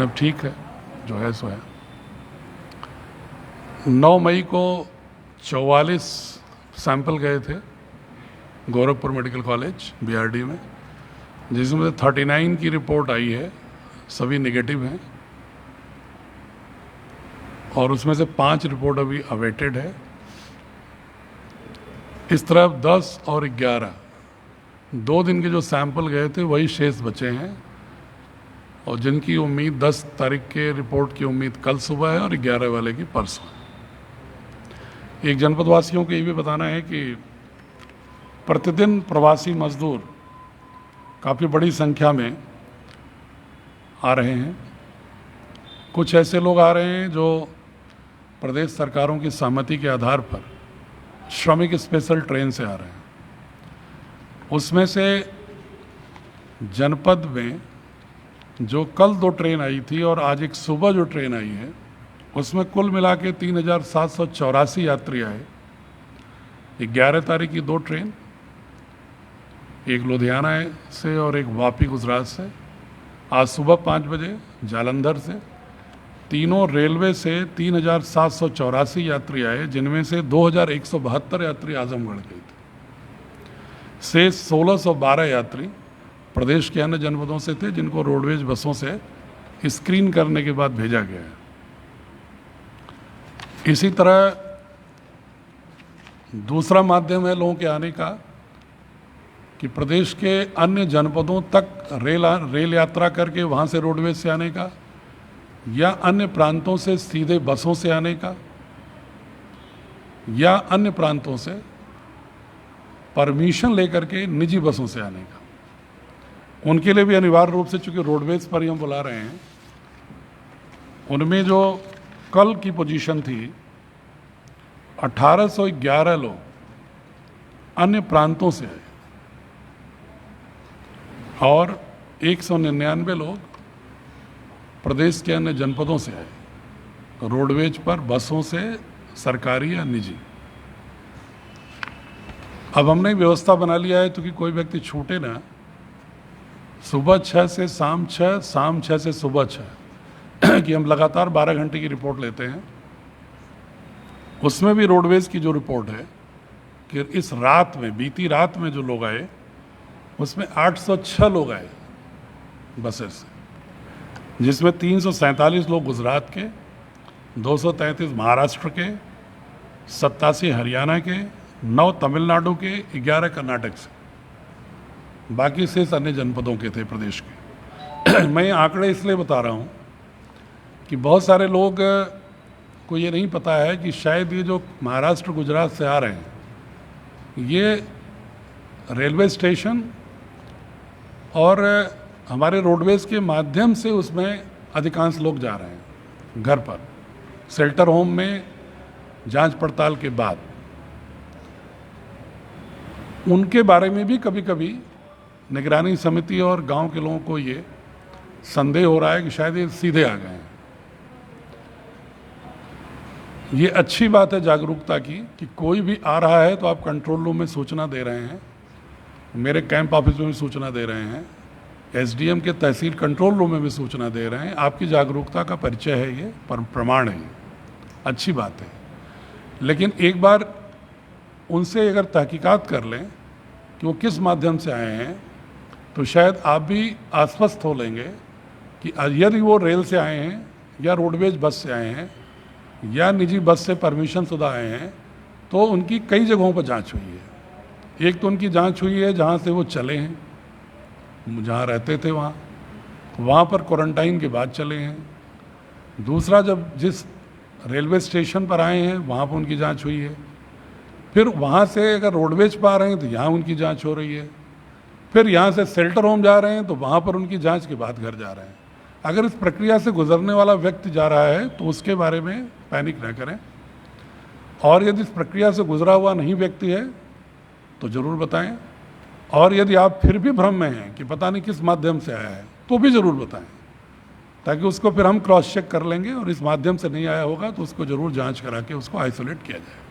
अब ठीक है, जो है सो है। 9 मई को 44 सैंपल गए थे गोरखपुर मेडिकल कॉलेज बीआरडी में, जिसमें से 39 की रिपोर्ट आई है, सभी नेगेटिव हैं, और उसमें से 5 रिपोर्ट अभी अवेटेड है। इस तरफ 10 और 11 2 दिन के जो सैंपल गए थे वही शेष बचे हैं, और जिनकी उम्मीद 10 तारीख के रिपोर्ट की उम्मीद कल सुबह है और 11 वाले की परसों है। एक जनपद वासियों को ये भी बताना है कि प्रतिदिन प्रवासी मजदूर काफ़ी बड़ी संख्या में आ रहे हैं। कुछ ऐसे लोग आ रहे हैं जो प्रदेश सरकारों की सहमति के आधार पर श्रमिक स्पेशल ट्रेन से आ रहे हैं। उसमें से जनपद में जो कल 2 ट्रेन आई थी और आज एक सुबह जो ट्रेन आई है, उसमें कुल मिला के 3784 यात्री आए। 11 तारीख की 2 ट्रेन, एक लुधियाना से और एक वापी गुजरात से, आज सुबह 5 बजे जालंधर से। तीनों रेलवे से 3784 यात्री आए, जिनमें से 2172 यात्री आजमगढ़ के थे। से 1612 यात्री प्रदेश के अन्य जनपदों से थे, जिनको रोडवेज बसों से स्क्रीन करने के बाद भेजा गया है। इसी तरह दूसरा माध्यम है लोगों के आने का कि प्रदेश के अन्य जनपदों तक रेल यात्रा करके वहाँ से रोडवेज से आने का, या अन्य प्रांतों से सीधे बसों से आने का, या अन्य प्रांतों से परमिशन लेकर के निजी बसों से आने का। उनके लिए भी अनिवार्य रूप से, चूंकि रोडवेज पर ही हम बुला रहे हैं, उनमें जो कल की पोजीशन थी 1811 लोग अन्य प्रांतों से आए और 199 लोग प्रदेश के अन्य जनपदों से आए, रोडवेज पर बसों से, सरकारी या निजी। अब हमने व्यवस्था बना लिया है तो कि कोई व्यक्ति छूटे ना। सुबह 6 से शाम 6, शाम 6 से सुबह 6 कि हम लगातार 12 घंटे की रिपोर्ट लेते हैं। उसमें भी रोडवेज की जो रिपोर्ट है कि इस रात में, बीती रात में जो लोग आए, उसमें 806 लोग आए बसेस से, जिसमें 347 लोग गुजरात के, 233 महाराष्ट्र के, 87 हरियाणा के, 9 तमिलनाडु के, 11 कर्नाटक से, बाकी शेष अन्य जनपदों के थे प्रदेश के। मैं आंकड़े इसलिए बता रहा हूँ कि बहुत सारे लोग को ये नहीं पता है कि शायद ये जो महाराष्ट्र गुजरात से आ रहे हैं, ये रेलवे स्टेशन और हमारे रोडवेज के माध्यम से उसमें अधिकांश लोग जा रहे हैं घर पर, शेल्टर होम में जांच पड़ताल के बाद। उनके बारे में भी कभी कभी निगरानी समिति और गांव के लोगों को ये संदेह हो रहा है कि शायद ये सीधे आ गए हैं। ये अच्छी बात है जागरूकता की कि कोई भी आ रहा है तो आप कंट्रोल रूम में सूचना दे रहे हैं, मेरे कैंप ऑफिस में भी सूचना दे रहे हैं, एसडीएम के तहसील कंट्रोल रूम में भी सूचना दे रहे हैं। आपकी जागरूकता का परिचय है, ये प्रमाण है, ये अच्छी बात है। लेकिन एक बार उनसे अगर तहकीकात कर लें कि वो किस माध्यम से आए हैं, तो शायद आप भी आश्वस्त हो लेंगे कि यदि वो रेल से आए हैं या रोडवेज बस से आए हैं या निजी बस से परमिशन शुदा आए हैं, तो उनकी कई जगहों पर जांच हुई है। एक तो उनकी जांच हुई है जहां से वो चले हैं, जहां रहते थे वहाँ पर क्वारंटाइन के बाद चले हैं। दूसरा, जब जिस रेलवे स्टेशन पर आए हैं वहाँ पर उनकी जांच हुई है। फिर वहाँ से अगर रोडवेज पर आ रहे हैं तो यहाँ उनकी जांच हो रही है। फिर यहाँ से शेल्टर होम जा रहे हैं तो वहाँ पर उनकी जांच के बाद घर जा रहे हैं। अगर इस प्रक्रिया से गुजरने वाला व्यक्ति जा रहा है तो उसके बारे में पैनिक न करें, और यदि इस प्रक्रिया से गुजरा हुआ नहीं व्यक्ति है तो ज़रूर बताएं, और यदि आप फिर भी भ्रम में हैं कि पता नहीं किस माध्यम से आया है तो भी ज़रूर बताएं, ताकि उसको फिर हम क्रॉस चेक कर लेंगे, और इस माध्यम से नहीं आया होगा तो उसको ज़रूर जांच करा के उसको आइसोलेट किया जाए।